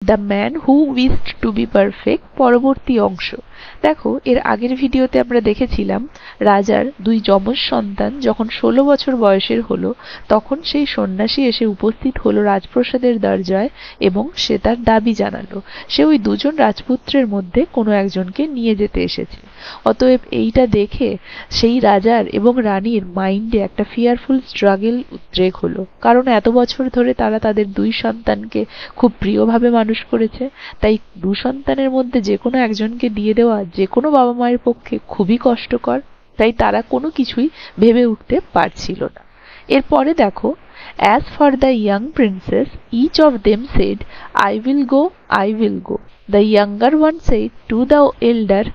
The man who wished to be perfect পরবর্তী অংশ। দেখো, এর আগের ভিডিওতে আমরা দেখেছিলাম রাজার দুই যমজ সন্তান যখন 16 বছর বয়সের হলো, তখন সেই সন্ন্যাসী এসে উপস্থিত হলো রাজপ্রাসাদের দরজায় এবং সে তার দাবি জানালো সে ওই দুজন রাজপুত্রের মধ্যে কোনো একজনকে নিয়ে যেতে এসেছে। অতএব এইটা দেখে সেই রাজার এবং রানীর মাইন্ডে একটা ফিয়ারফুল স্ট্রাগল উদ্রেক হলো, কারণ এত বছর ধরে তারা তাদের দুই সন্তানকে খুব প্রিয়ভাবে মানুষ করেছে। তাই দু সন্তানের মধ্যে যে কোনো একজনকে দিয়ে দেওয়া যে কোনো বাবা মায়ের পক্ষে খুবই কষ্টকর, তাই তারা কোনো কিছুই ভেবে উঠতে পারছিল না। এরপরে দেখো, as for the young princess, each of them said, I will go, I will go. The younger one said to the elder,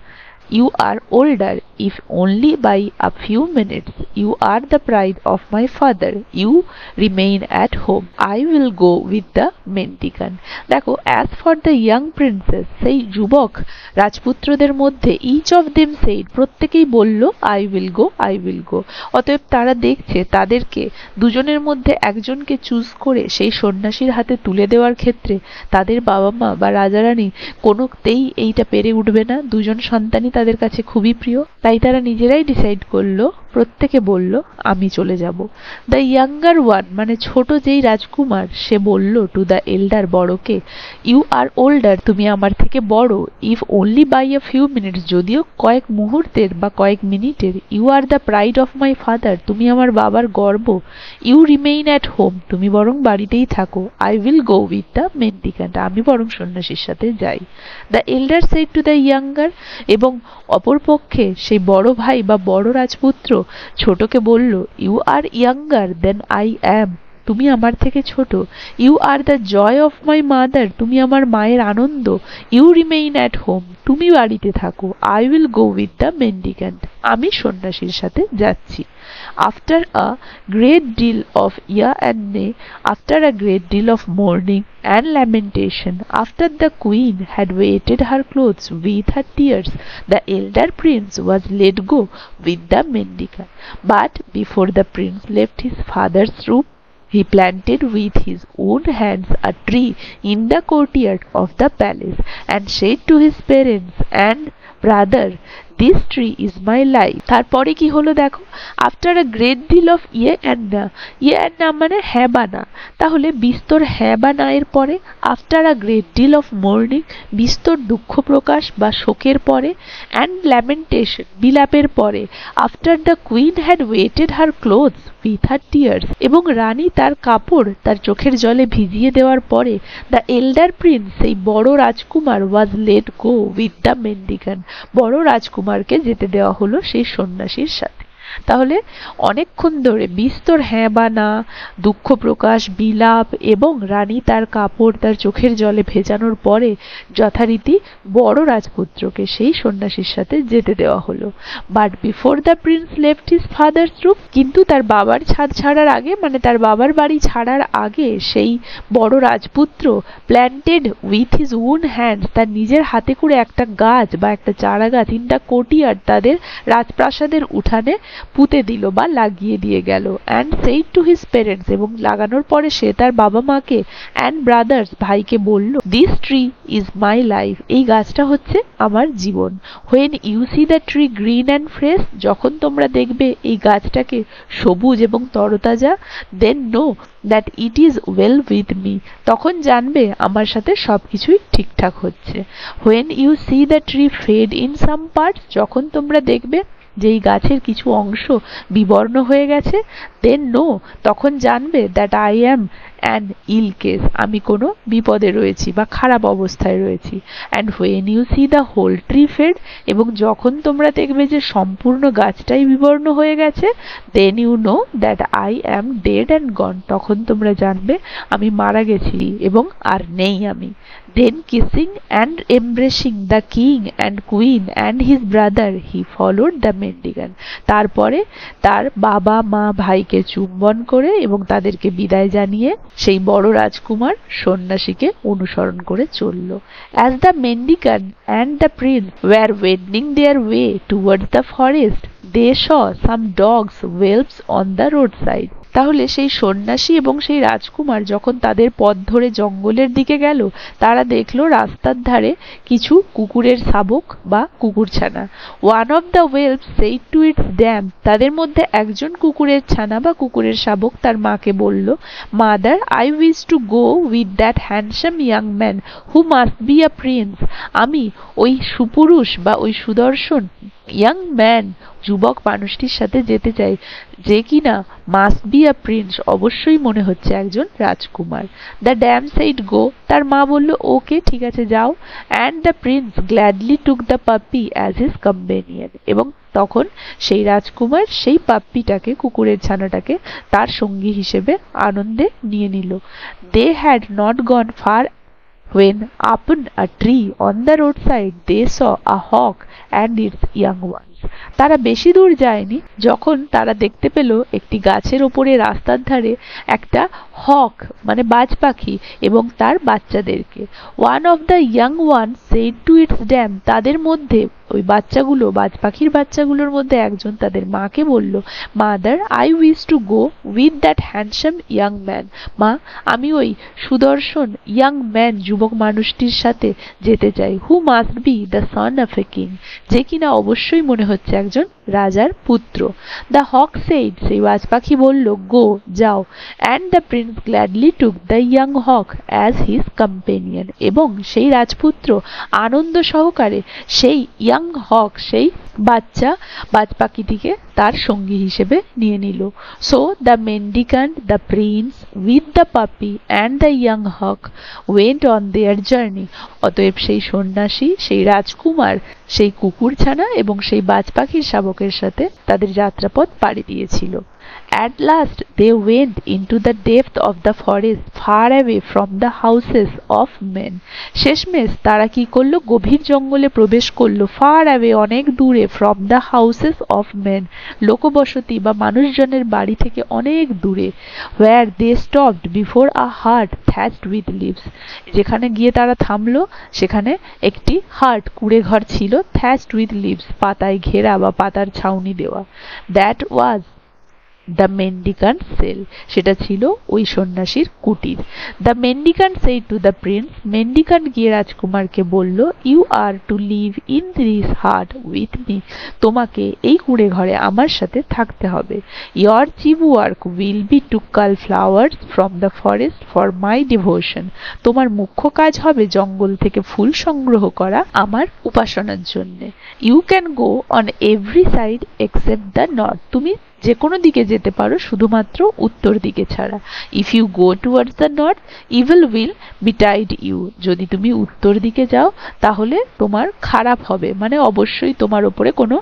you are older, if only by a few minutes. You are the pride of my father. You remain at home. I will go with the mendicant. দেখো, as for the young princess, সেই যুবক রাজপুত্রদের মধ্যে each of them said, প্রত্যেকেই বলল I will go, I will go. অতএব তারা দেখছে তাদেরকে দুজনের মধ্যে একজনকে চুজ করে সেই সন্ন্যাসীর হাতে তুলে দেওয়ার ক্ষেত্রে তাদের বাবা মা বা রাজারানী কোনোতেই এইটা পেরে উঠবে না। দুজন সন্তানই তাদের কাছে খুবই প্রিয়, তাই তারা নিজেরাই ডিসাইড করলো, প্রত্যেকে বলল আমি চলে যাব। দ্য ইয়াঙ্গার ওয়ান মানে ছোট যেই রাজকুমার, সে বলল টু দ্য এল্ডার বড়কে, ইউ আর ওল্ডার, তুমি আমার থেকে বড়, if only by a few minutes, যদিও কয়েক মুহূর্তের বা কয়েক মিনিটের, you are the pride of my father, তুমি আমার বাবার গর্ব, ইউ রিমেইন অ্যাট হোম, তুমি বরং বাড়িতেই থাকো, I will go with the mendicant, আমি বরং সন্ন্যাসীর সাথে যাই। The elder said to the younger, এবং অপরপক্ষে সেই বড় ভাই বা বড় রাজপুত্র ছোটকে বলল, you are younger than I am, তুমি আমার থেকে ছোট, you are the joy of my mother, তুমি আমার মায়ের আনন্দ, ইউ রিমেইন অ্যাট হোম, তুমি বাড়িতে থাকো, I will go with the mendicant, আমি সন্ন্যাসীর সাথে যাচ্ছি। After a great deal of yeah and nay, after a great deal of mourning and lamentation, after the queen had wetted her clothes with her tears, the elder prince was let go with the mendicant. But before the prince left his father's room, he planted with his own hands a tree in the courtyard of the palace and said to his parents and brother, this tree is my life. তারপরে কি হলো দেখো, after a great deal of ইয়ে and না, ইয়ে and না মানে হ্যাঁ বা না, তাহলে বিস্তর হ্যাঁ বা না এর পরে, after a great deal of mourning বিস্তর দুঃখ প্রকাশ বা শোকের পরে, অ্যান্ড ল্যামেন্টেশন বিলাপের পরে, after the queen had wetted her clothes with her tears, এবং রানী তার কাপড় তার চোখের জলে ভিজিয়ে দেওয়ার পরে, দ্য এল্ডার প্রিন্স সেই বড় রাজকুমার was let go with the mendicant, বড় রাজকুমারকে যেতে দেওয়া হলো সেই সন্ন্যাসীর সাথে। তাহলে অনেকক্ষণ ধরে বিস্তর হ্যাঁ বা না, দুঃখ প্রকাশ, বিলাপ এবং রানী তার কাপড় তার চোখের জলে ভেজানোর পরে যথারীতি বড় রাজপুত্রকে সেই সন্ন্যাসীর সাথে যেতে দেওয়া হলো। But before the Prince left his father's room, কিন্তু তার বাবার ছাদ ছাড়ার আগে মানে তার বাবার বাড়ি ছাড়ার আগে সেই বড় রাজপুত্র planted with his own hands, তার নিজের হাতে করে একটা গাছ বা একটা চারা গাছ ইন দ্য কোর্টিয়ার্ড, তাদের রাজপ্রাসাদের উঠানে পুঁতে দিল বা লাগিয়ে দিয়ে গেল। And said to his parents, এবং লাগানোর পরে সে তার বাবা মাকে অ্যান্ড ব্রাদার্স ভাইকে বলল, this tree is my life, এই গাছটা হচ্ছে আমার জীবন। When you see the tree green and fresh, যখন তোমরা দেখবে এই গাছটাকে সবুজ এবং তরতাজা, then know that it is well with me, তখন জানবে আমার সাথে সবকিছুই ঠিকঠাক হচ্ছে। When you see the tree fade in some parts, যখন তোমরা দেখবে যে এই গাছের কিছু অংশ বিবর্ণ হয়ে গেছে, দেন নো, তখন জানবে that I am an ill case, আমি কোনো বিপদে রয়েছি বা খারাপ অবস্থায় রয়েছি। And when you see the whole tree fade, এবং যখন তোমরা দেখবে যে সম্পূর্ণ গাছটাই বিবর্ণ হয়ে গেছে, then you know that I am dead and gone, তখন তোমরা জানবে আমি মারা গেছি এবং আর নেই আমি। Then kissing and embracing the king and queen and his brother, he followed the mendicant. তারপরে তার বাবা মা ভাইকে চুম্বন করে এবং তাদেরকে বিদায় জানিয়ে সেই বড় রাজকুমার সন্ন্যাসীকে অনুসরণ করে চলল। As the mendicant and the prince were wending their way towards the forest, they saw some dogs whelps on the roadside. তাহলে সেই সন্ন্যাসী এবং সেই রাজকুমার যখন তাদের পথ ধরে জঙ্গলের দিকে গেল, তারা দেখলো রাস্তার ধারে কিছু কুকুরের শাবক বা কুকুরছানা। ওয়ান অফ দ্য ওয়েলভ সেড টু ইটস ড্যাম, তাদের মধ্যে একজন কুকুরের ছানা বা কুকুরের শাবক তার মাকে বলল, mother, I wish to go with that handsome young man who must be a Prince. আমি ওই সুপুরুষ বা ওই সুদর্শন ইয়াং ম্যান যুবক মানুষটির সাথে যেতে চাই, যে কিনা মাস্ট বি আ প্রিন্স, অবশ্যই মনে হচ্ছে একজন রাজকুমার। দ্য ড্যাম সেইড গো, তার মা বলল ওকে ঠিক আছে যাও। And the prince gladly took the puppy as his companion, এবং তখন সেই রাজকুমার সেই পাপ্পিটাকে, কুকুরের ছানাটাকে তার সঙ্গী হিসেবে আনন্দে নিয়ে নিল। They had not gone far when upon a tree on the roadside they saw a hawk and its young ones. তারা বেশি দূর যায়নি যখন তারা দেখতে পেল একটি গাছের ওপরে রাস্তার ধারে একটা হক মানে বাজ পাখি এবং তার বাচ্চাদেরকে। One of the young one said to its dam, তাদের মধ্যে ওই বাচ্চাগুলো, বাজ পাখির বাচ্চাগুলোর মধ্যে একজন তাদের মাকে বলল, mother, I wish to go with that handsome young man. মা, আমি ওই সুদর্শন ইয়াং ম্যান যুবক মানুষটির সাথে যেতে চাই, who must be the son of a king, যে কিনা অবশ্যই মনে হচ্ছে একজন রাজার পুত্র। দ্য হক সেইড, সেই বাজ পাখি বলল, গো, যাও। And the prince gladly took the young hawk as his companion, এবং সেই রাজপুত্র আনন্দ সহকারে সেই ইয়াং হক, সেই বাচ্চা বাজ পাখিটিকে তার সঙ্গী হিসেবে নিয়ে নিল। So the mendicant, the prince with the puppy and the young hawk went on their journey. অতএব সেই সন্ন্যাসী, সেই রাজকুমার, সেই কুকুরছানা এবং সেই বাজ পাখির শাবকের সাথে তাদের যাত্রাপথ পাড়ি দিয়েছিল। At last they went into the depth of the forest, far away from the houses of men. শেষমেশ তারা কি করলো, গভীর জঙ্গলে প্রবেশ করলো, far away, অনেক দূরে, from the houses of men, লোকবসতি বা মানুষজনের বাড়ি থেকে অনেক দূরে। where they stopped before a hut thatched with leaves, যেখানে গিয়ে তারা থামলো সেখানে একটি হাট, কুড়ে ঘর ছিল, thatched with leaves, পাতায় ঘেরা বা পাতার ছাউনি দেওয়া। that was the mendicant cell, সেটা ছিল ওই সন্ন্যাসীর কুটির। The mendicant said to the prince, mendicant গিয়ে রাজকুমারকে বলল, you are to live in this hut with me, তোমাকে এই কুঁড়ে ঘরে আমার সাথে থাকতে হবে। Your chief work will be to cull flowers from the forest for my devotion, তোমার মুখ্য কাজ হবে জঙ্গল থেকে ফুল সংগ্রহ করা আমার উপাসনার জন্য। You can go on every side except the north, তুমি যে কোনো দিকে যেতে পারো শুধুমাত্র উত্তর দিকে ছাড়া। If you go towards the north evil will betide you, যদি তুমি উত্তর দিকে যাও তাহলে তোমার খারাপ হবে, মানে অবশ্যই তোমার ওপরে কোনো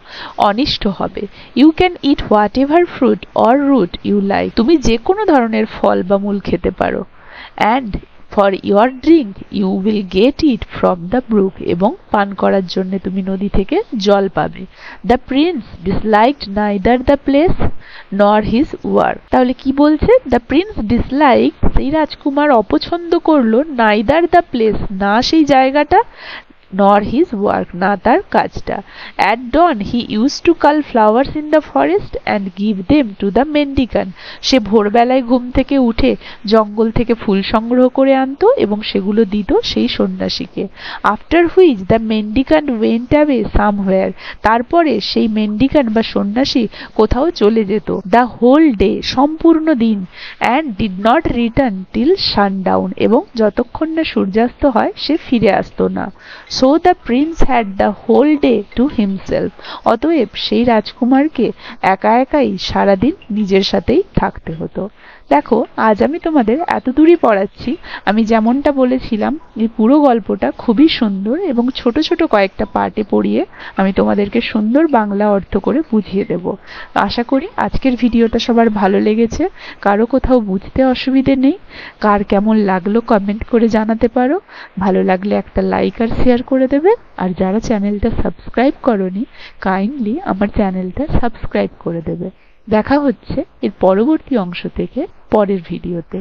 অনিষ্ট হবে। You can eat whatever fruit or root you like, তুমি যে কোনো ধরনের ফল বা মূল খেতে পারো। And for your drink you will get it from the brook, এবং পান করার জন্য তুমি নদী থেকে জল পাবে। The prince disliked neither the place nor his work, তাহলে কি বলছে, দ্য প্রিন্স ডিসলাইক, সেই রাজকুমার অপছন্দ করলো, নাইদার দ্য প্লেস, না সেই জায়গাটা, nor his work, না তার কাজটা। At dawn he used to cull flowers in the forest and give them to the mendicant, সে ভোরবেলায় ঘুম থেকে উঠে জঙ্গল থেকে ফুল সংগ্রহ করে আনতো এবং সেগুলো দিত সেই সন্ন্যাসীকে। After which the mendicant went away somewhere, তারপরে সেই মেন্ডিকান্ট বা সন্ন্যাসী কোথাও চলে যেত। The whole day, সম্পূর্ণ দিন, and did not return till sundown, এবং যতক্ষণ না সূর্যাস্ত হয় সে ফিরে আসতো না। So the prince had the whole day to himself, অতএব সেই রাজকুমারকে একা একাই সারাদিন নিজের সাথেই থাকতে হতো। দেখো, আজ আমি তোমাদের এত দূরই পড়াচ্ছি। আমি যেমনটা বলেছিলাম এই পুরো গল্পটা খুবই সুন্দর এবং ছোট ছোট কয়েকটা পার্টে পড়িয়ে আমি তোমাদেরকে সুন্দর বাংলা অর্থ করে বুঝিয়ে দেব। আশা করি আজকের ভিডিওটা সবার ভালো লেগেছে, কারো কোথাও বুঝতে অসুবিধে নেই। কার কেমন লাগলো কমেন্ট করে জানাতে পারো। ভালো লাগলে একটা লাইক আর শেয়ার করে দেবে, আর যারা চ্যানেলটা সাবস্ক্রাইব করোনি কাইন্ডলি আমার চ্যানেলটা সাবস্ক্রাইব করে দেবে। দেখা হচ্ছে এর পরবর্তী অংশ থেকে পরের ভিডিওতে।